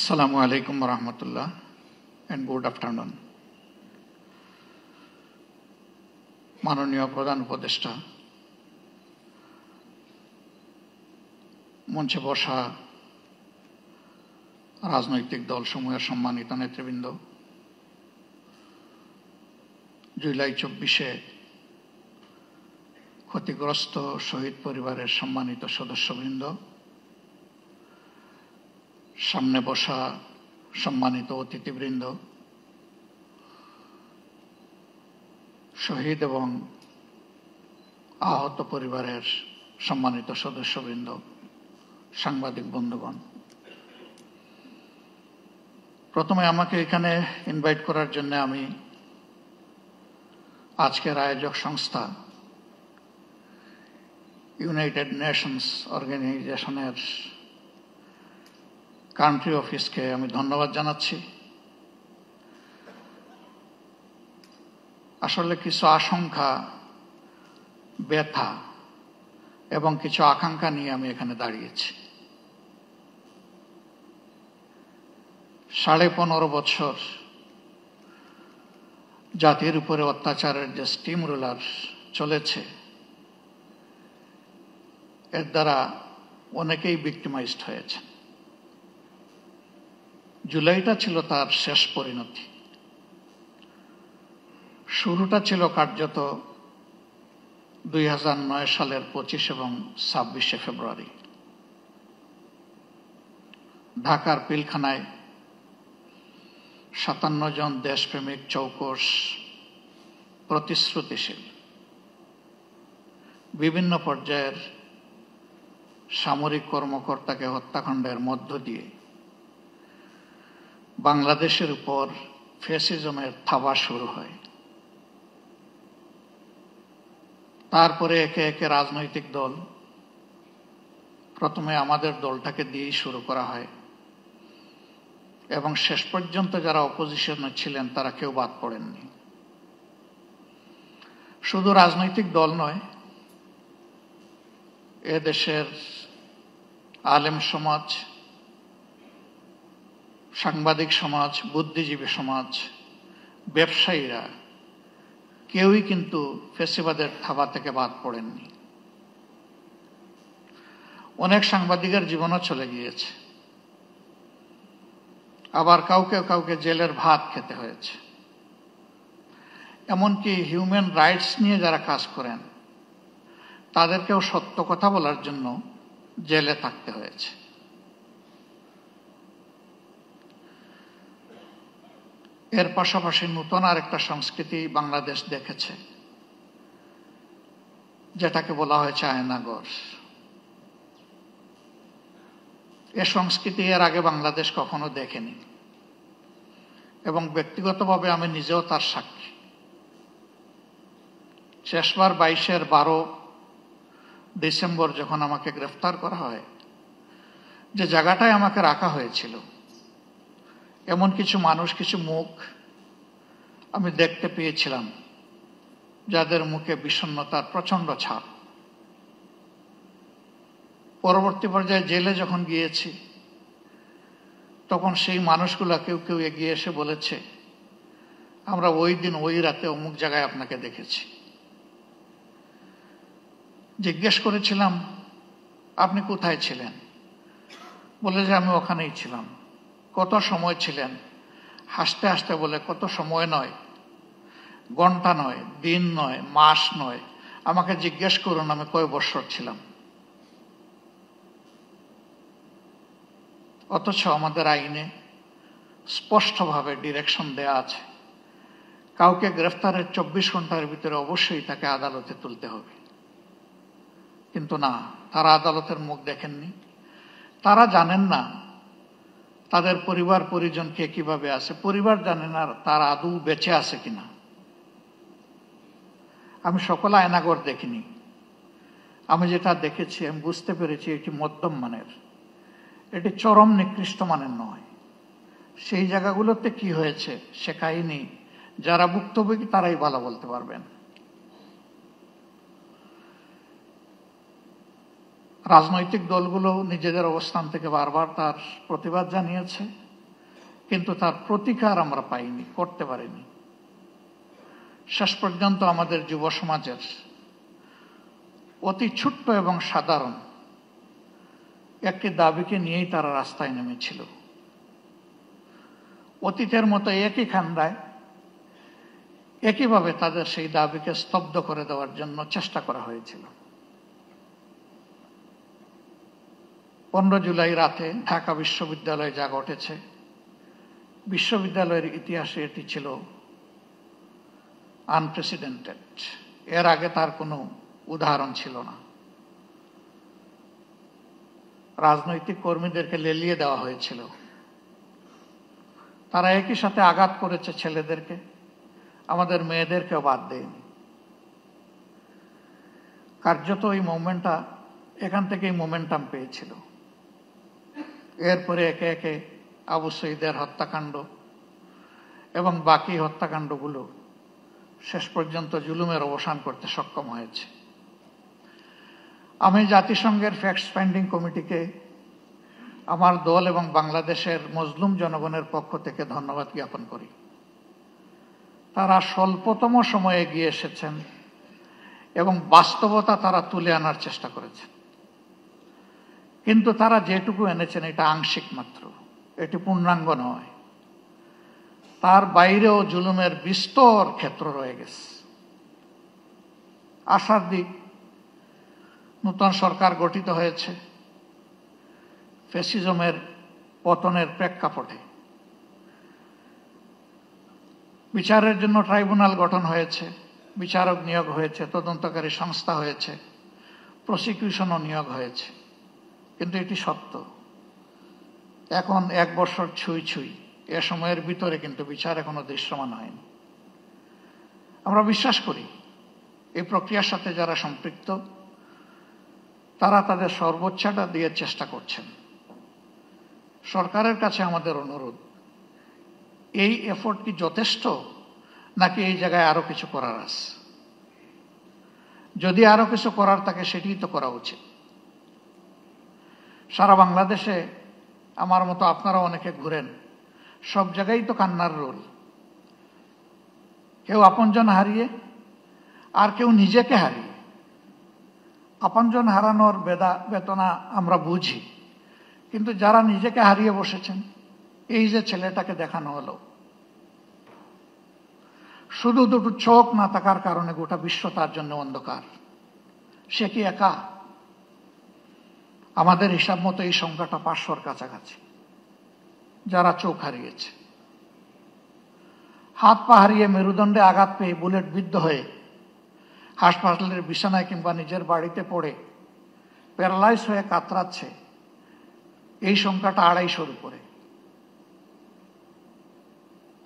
Assalamu alaikum wa rahmatullah and good afternoon. মাননীয় প্রধান উপদেষ্টা, মঞ্চে বসা রাজনৈতিক দলসমূহের সম্মানিত নেতৃবৃন্দ, জুলাই 24-এ ক্ষতিগ্রস্ত শহীদ পরিবারের সম্মানিত সদস্যবৃন্দ, সামনে বসা সম্মানিত অতিথিবৃন্দ, শহীদ এবং আহত পরিবারের সম্মানিত সদস্যবৃন্দ, সাংবাদিক বন্ধুগণ, প্রথমে আমাকে এখানে ইনভাইট করার জন্য আমি আজকের আয়োজক সংস্থা ইউনাইটেড নেশনস অর্গানাইজেশনের কান্ট্রি অফিসকে আমি ধন্যবাদ জানাচ্ছি। আসলে কিছু আশঙ্কা, ব্যথা এবং কিছু আকাঙ্ক্ষা নিয়ে আমি এখানে দাঁড়িয়েছি। 15.5 বছর জাতির উপরে অত্যাচারের যে স্টিম রোলার চলেছে, এর দ্বারা অনেকেই ভিক্টিমাইজড হয়েছে। জুলাইটা ছিল তার শেষ পরিণতি। শুরুটা ছিল কার্যত 2009 সালের 25 এবং 26 ফেব্রুয়ারি ঢাকার পিলখানায় 57 জন দেশপ্রেমিক চৌকস প্রতিশ্রুতিশীল বিভিন্ন পর্যায়ের সামরিক কর্মকর্তাকে হত্যাকাণ্ডের মধ্য দিয়ে বাংলাদেশের উপর ফ্যাসিজমের থাবা শুরু হয়। তারপরে একে একে রাজনৈতিক দল, প্রথমে আমাদের দলটাকে দিয়েই শুরু করা হয় এবং শেষ পর্যন্ত যারা অপোজিশনে ছিলেন তারা কেউ বাদ পড়েননি। শুধু রাজনৈতিক দল নয়, এ দেশের আলেম সমাজ, সাংবাদিক সমাজ, বুদ্ধিজীবী সমাজ, ব্যবসায়ীরা কেউই কিন্তু ফ্যাসিবাদের থাবা থেকে বাদ পড়েননি। অনেক সাংবাদিকের জীবনও চলে গিয়েছে, আবার কাউকে কাউকে জেলের ভাত খেতে হয়েছে। এমনকি হিউম্যান রাইটস নিয়ে যারা কাজ করেন তাদেরকেও সত্য কথা বলার জন্য জেলে থাকতে হয়েছে। এর পাশাপাশি নতুন আরেকটা সংস্কৃতি বাংলাদেশ দেখেছে, যেটাকে বলা হয়েছে আয়নাঘর। এ সংস্কৃতি এর আগে বাংলাদেশ কখনো দেখেনি এবং ব্যক্তিগতভাবে আমি নিজেও তার সাক্ষী। শেষবার 22-12 ডিসেম্বর যখন আমাকে গ্রেফতার করা হয়, যে জায়গাটায় আমাকে রাখা হয়েছিল, এমন কিছু মানুষ, কিছু মুখ আমি দেখতে পেয়েছিলাম যাদের মুখে বিষণ্ণতার প্রচন্ড ছাপ। পরবর্তী পর্যায়ে জেলে যখন গিয়েছি, তখন সেই মানুষগুলা কেউ কেউ এগিয়ে এসে বলেছে, আমরা ওই দিন ওই রাতে অমুক জায়গায় আপনাকে দেখেছি। জিজ্ঞেস করেছিলাম, আপনি কোথায় ছিলেন? বলে যে আমি ওখানেই ছিলাম। কত সময় ছিলেন? হাসতে হাসতে বলে, কত সময় নয়, ঘন্টা নয়, দিন নয়, মাস নয়, আমাকে জিজ্ঞেস করুন আমি কয় বছর ছিলাম। অথচ আমাদের আইনে স্পষ্টভাবে ডিরেকশন দেয়া আছে, কাউকে গ্রেফতারের 24 ঘন্টার ভিতরে অবশ্যই তাকে আদালতে তুলতে হবে। কিন্তু না, তারা আদালতের মুখ দেখেননি। তারা জানেন না তাদের পরিবার পরিজন কে কিভাবে আছে, পরিবার জানে না তারা আদৌ বেঁচে আছে কিনা। আমি সকল আয়নাঘর দেখিনি, আমি যেটা দেখেছি আমি বুঝতে পেরেছি এটি মধ্যম মানের, এটি চরম নিকৃষ্ট মানের নয়। সেই জায়গাগুলোতে কি হয়েছে সে কাহিনী যারা ভুক্তভোগী তারাই ভালো বলতে পারবেন। রাজনৈতিক দলগুলো নিজেদের অবস্থান থেকে বারবার তার প্রতিবাদ জানিয়েছে। কিন্তু তার প্রতিকার আমরা পাইনি, করতে পারিনি। শেষ পর্যন্ত আমাদের যুব সমাজের অতি ছোট্ট এবং সাধারণ একটি দাবিকে নিয়েই তারা রাস্তায় নেমেছিল। অতীতের মতো একই খান্দায় একইভাবে তাদের সেই দাবিকে স্তব্ধ করে দেওয়ার জন্য চেষ্টা করা হয়েছিল। 15 জুলাই রাতে ঢাকা বিশ্ববিদ্যালয়ে যা ঘটেছে, বিশ্ববিদ্যালয়ের ইতিহাসে এটি ছিল আনপ্রেসিডেন্টেড। এর আগে তার কোনো উদাহরণ ছিল না। রাজনৈতিক কর্মীদেরকে লেলিয়ে দেওয়া হয়েছিল। তারা একই সাথে আঘাত করেছে ছেলেদেরকে, আমাদের মেয়েদেরকেও বাদ দেয়নি। কার্যত এই মুভমেন্টটা এখান থেকেই মোমেন্টাম পেয়েছিল। এরপরে একে একে আবু সঈদের হত্যাকাণ্ড এবং বাকি হত্যাকাণ্ডগুলো শেষ পর্যন্ত জুলুমের অবসান করতে সক্ষম হয়েছে। আমি জাতিসংঘের ফ্যাক্ট ফাইন্ডিং কমিটিকে আমার দল এবং বাংলাদেশের মজলুম জনগণের পক্ষ থেকে ধন্যবাদ জ্ঞাপন করি। তারা স্বল্পতম সময়ে এগিয়ে এসেছেন এবং বাস্তবতা তারা তুলে আনার চেষ্টা করেছেন। কিন্তু তারা যেটুকু এনেছেন এটা আংশিক মাত্র, এটি পূর্ণাঙ্গ নয়। তার বাইরেও জুলুমের বিস্তর ক্ষেত্র রয়ে গেছে। আশার দিক, নতুন সরকার গঠিত হয়েছে ফ্যাসিজমের পতনের প্রেক্ষাপটে। বিচারের জন্য ট্রাইব্যুনাল গঠন হয়েছে, বিচারক নিয়োগ হয়েছে, তদন্তকারী সংস্থা হয়েছে, প্রসিকিউশনও নিয়োগ হয়েছে। কিন্তু এটি সত্য, এখন 1 বছর ছুঁই ছুঁই এ সময়ের ভিতরে কিন্তু বিচার এখনো দৃশ্যমান হয়নি। আমরা বিশ্বাস করি এই প্রক্রিয়ার সাথে যারা সম্পৃক্ত তারা তাদের সর্বোচ্চটা দিয়ে চেষ্টা করছেন। সরকারের কাছে আমাদের অনুরোধ, এই এফোর্ট কি যথেষ্ট, নাকি এই জায়গায় আরো কিছু করার আছে? যদি আরো কিছু করার থাকে সেটিই তো করা উচিত। সারা বাংলাদেশে আমার মতো আপনারা অনেকে ঘুরেন, সব জায়গায় তো কান্নার রোল। কেউ আপনজন হারিয়ে, আর কেউ নিজেকে হারিয়ে। আপনজন হারানোর বেদনা আমরা বুঝি, কিন্তু যারা নিজেকে হারিয়ে বসেছেন, এই যে ছেলেটাকে দেখানো হলো, শুধু দুটো চোখ না থাকার কারণে গোটা বিশ্ব তার জন্য অন্ধকার। সে কি একা? আমাদের হিসাব মতো এই সংখ্যাটা 500-র কাছাকাছি যারা চোখ হারিয়েছে। হাত পা হারিয়ে, মেরুদণ্ডে আঘাত পেয়ে, বুলেট বিদ্ধ হয়ে হাসপাতালের বিছানায় কিংবা নিজের বাড়িতে পড়ে প্যারালাইজ হয়ে কাতরাচ্ছে, এই সংখ্যাটা 250-র উপরে।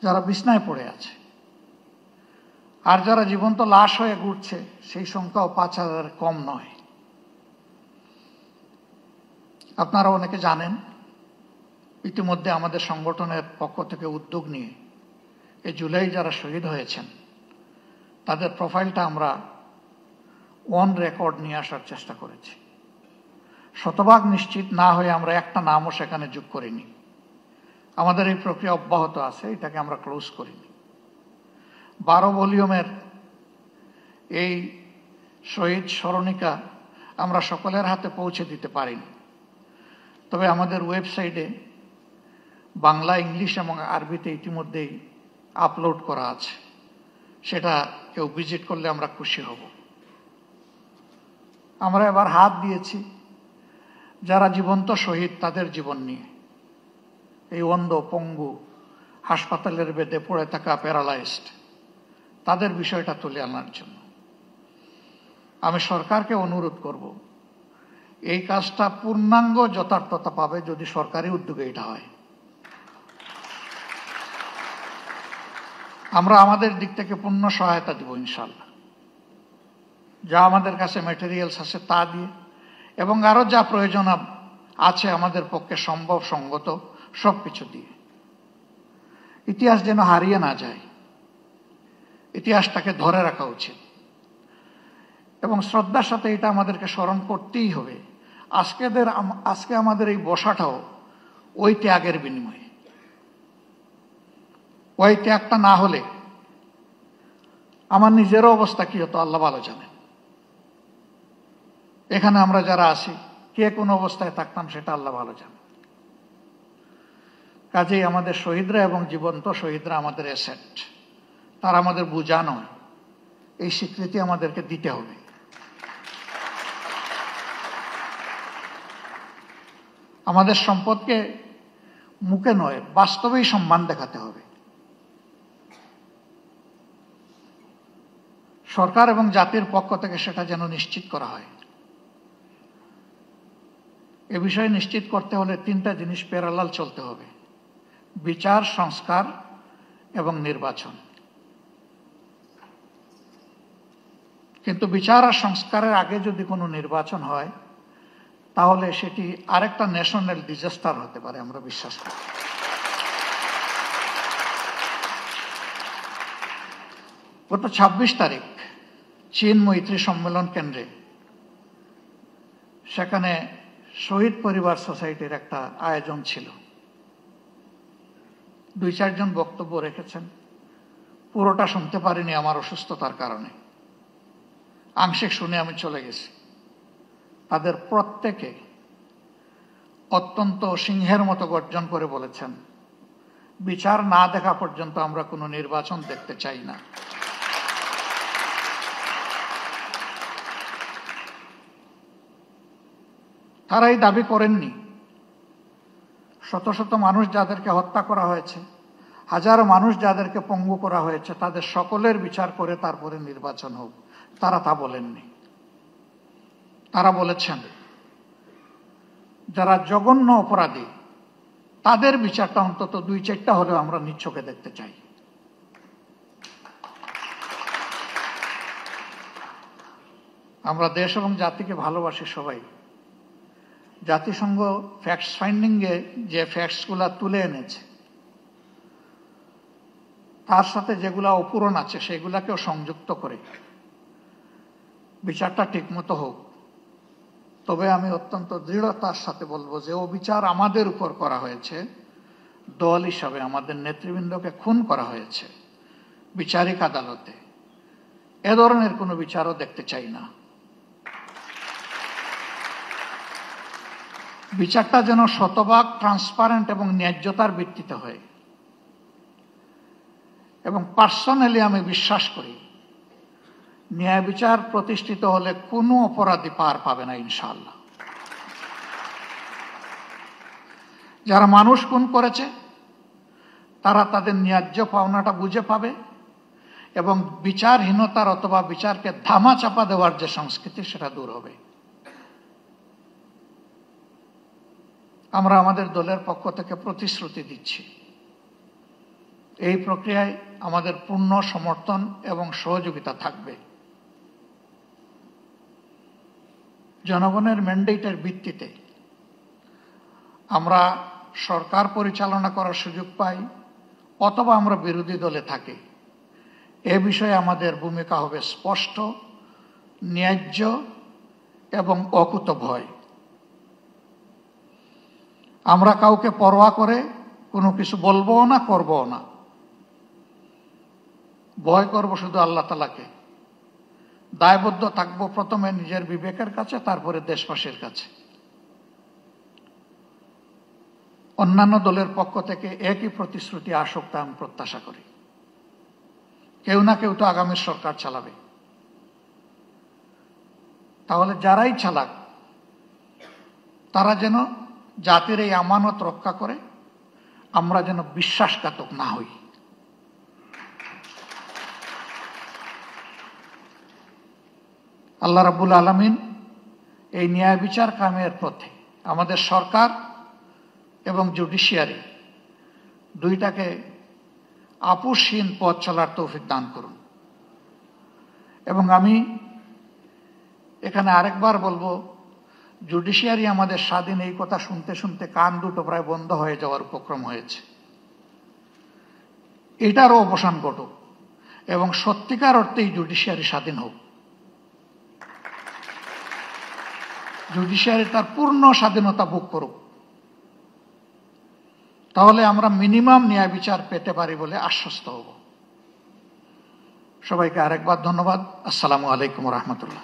যারা বিছানায় পড়ে আছে, আর যারা জীবন্ত লাশ হয়ে ঘুরছে, সেই সংখ্যাও 5000 কম নয়। আপনারা অনেকে জানেন, ইতিমধ্যে আমাদের সংগঠনের পক্ষ থেকে উদ্যোগ নিয়ে এই জুলাই যারা শহীদ হয়েছেন তাদের প্রোফাইলটা আমরা অন রেকর্ড নিয়ে আসার চেষ্টা করেছি। শতভাগ নিশ্চিত না হয়ে আমরা একটা নামও সেখানে যোগ করিনি। আমাদের এই প্রক্রিয়া অব্যাহত আছে, এটাকে আমরা ক্লোজ করিনি। 12 ভলিউমের এই শহীদ স্মরণিকা আমরা সকলের হাতে পৌঁছে দিতে পারিনি, তবে আমাদের ওয়েবসাইটে বাংলা, ইংলিশ এবং আরবিতে ইতিমধ্যেই আপলোড করা আছে। সেটা কেউ ভিজিট করলে আমরা খুশি হব। আমরা এবার হাত দিয়েছি যারা জীবন্ত শহীদ তাদের জীবন নিয়ে, এই অন্ধ, পঙ্গু, হাসপাতালের বেডে পড়ে থাকা প্যারালাইজড, তাদের বিষয়টা তুলে আনার জন্য। আমি সরকারকে অনুরোধ করব, এই কাজটা পূর্ণাঙ্গ যথার্থতা পাবে যদি সরকারি উদ্যোগে এটা হয়। আমরা আমাদের দিক থেকে পূর্ণ সহায়তা দিব ইনশাল্লাহ। যা আমাদের কাছে ম্যাটেরিয়ালস আছে তা দিয়ে, এবং আরো যা প্রয়োজন আছে আমাদের পক্ষে সম্ভব সঙ্গত সবকিছু দিয়ে। ইতিহাস যেন হারিয়ে না যায়, ইতিহাসটাকে ধরে রাখা উচিত। এবং শ্রদ্ধার সাথে এটা আমাদেরকে স্মরণ করতেই হবে। আজকে আমাদের এই বসাটাও ওই ত্যাগের বিনিময়ে। ওই ত্যাগটা না হলে আমার নিজেরও অবস্থা কি হতো আল্লাহ ভালো জানেন। এখানে আমরা যারা আছি কে কোন অবস্থায় থাকতাম সেটা আল্লাহ ভালো জানেন। কাজেই আমাদের শহীদরা এবং জীবন্ত শহীদরা আমাদের অ্যাসেট, তারা আমাদের বোঝা নয়। এই স্বীকৃতি আমাদেরকে দিতে হবে। আমাদের সম্পদকে মুখে নয়, বাস্তবেই সম্মান দেখাতে হবে। সরকার এবং জাতির পক্ষ থেকে সেটা যেন নিশ্চিত করা হয়। এ বিষয়ে নিশ্চিত করতে হলে তিনটা জিনিস প্যারালাল চলতে হবে: বিচার, সংস্কার এবং নির্বাচন। কিন্তু বিচার আর সংস্কারের আগে যদি কোনো নির্বাচন হয় তাহলে সেটি আরেকটা ন্যাশনাল ডিজাস্টার হতে পারে, আমরা বিশ্বাস করি। গত ২৬ তারিখ চীন মৈত্রী সম্মেলন কেন্দ্রে, সেখানে শহীদ পরিবার সোসাইটির একটা আয়োজন ছিল। ২-৪ জন বক্তব্য রেখেছেন, পুরোটা শুনতে পারিনি আমার অসুস্থতার কারণে, আংশিক শুনে আমি চলে গেছি। তাদের প্রত্যেকে অত্যন্ত সিংহের মতো গর্জন করে বলেছেন, বিচার না দেখা পর্যন্ত আমরা কোনো নির্বাচন দেখতে চাই না। তারা এই দাবি করেননি। শত শত মানুষ যাদেরকে হত্যা করা হয়েছে, হাজারো মানুষ যাদেরকে পঙ্গু করা হয়েছে, তাদের সকলের বিচার করে তারপরে নির্বাচন হোক, তারা তা বলেননি। তারা বলেছেন যারা জঘন্য অপরাধী তাদের বিচারটা অন্তত ২-৪টা হলেও আমরা নিজ চোখে দেখতে চাই। আমরা দেশ এবং জাতিকে ভালোবাসি সবাই। জাতিসংঘ ফ্যাক্টস ফাইন্ডিং এ যে ফ্যাক্টসগুলা তুলে এনেছে তার সাথে যেগুলা অপূরণ আছে সেগুলাকেও সংযুক্ত করে বিচারটা ঠিকমতো হোক। তবে আমি অত্যন্ত দৃঢ়তার সাথে বলবো যে অবিচার আমাদের উপর করা হয়েছে, দল হিসাবে আমাদের নেতৃবৃন্দকে খুন করা হয়েছে বিচারিক আদালতে। এ ধরনের কোনো বিচারও দেখতে চাই না। বিচারটা যেন শতভাগ ট্রান্সপারেন্ট এবং ন্যায্যতার ভিত্তিতে হয়। এবং পার্সোনালি আমি বিশ্বাস করি ন্যায় বিচার প্রতিষ্ঠিত হলে কোনো অপরাধী পার পাবে না ইনশাআল্লাহ। যারা মানুষ খুন করেছে তারা তাদের ন্যায্য পাওনাটা বুঝে পাবে এবং বিচারহীনতার অথবা বিচারকে ধামা চাপা দেওয়ার যে সংস্কৃতি সেটা দূর হবে। আমরা আমাদের দলের পক্ষ থেকে প্রতিশ্রুতি দিচ্ছি, এই প্রক্রিয়ায় আমাদের পূর্ণ সমর্থন এবং সহযোগিতা থাকবে। জনগণের ম্যান্ডেটের ভিত্তিতে আমরা সরকার পরিচালনা করার সুযোগ পাই অথবা আমরা বিরোধী দলে থাকি, এ বিষয়ে আমাদের ভূমিকা হবে স্পষ্ট, ন্যায্য এবং অকুতভয়। আমরা কাউকে পরোয়া করে কোনো কিছু বলবো না, করবো না। ভয় করব শুধু আল্লাহ তাআলাকে। দায়বদ্ধ থাকবো প্রথমে নিজের বিবেকের কাছে, তারপরে দেশবাসীর কাছে। অন্যান্য দলের পক্ষ থেকে একই প্রতিশ্রুতি আসুক তা আমি প্রত্যাশা করি। কেউ না কেউ তো আগামী সরকার চালাবে। তাহলে যারাই চালাক তারা যেন জাতির এই আমানত রক্ষা করে, আমরা যেন বিশ্বাসঘাতক না হই। আল্লাহ রাব্বুল আলামিন এই ন্যায় বিচার কায়েমের পথে আমাদের সরকার এবং জুডিশিয়ারি দুইটাকে আপোষহীন পথ চলার তৌফিক দান করুন। এবং আমি এখানে আরেকবার বলবো, জুডিশিয়ারি আমাদের স্বাধীন, এই কথা শুনতে শুনতে কান দুটো প্রায় বন্ধ হয়ে যাওয়ার উপক্রম হয়েছে। এটারও অবসান ঘটুক এবং সত্যিকার অর্থেই জুডিশিয়ারি স্বাধীন হোক। জুডিশিয়ারি তার পূর্ণ স্বাধীনতা ভোগ করুক। তাহলে আমরা মিনিমাম ন্যায় বিচার পেতে পারি বলে আশ্বস্ত হব। সবাইকে আরেকবার ধন্যবাদ। আসসালামু আলাইকুম রহমতুল্লাহ।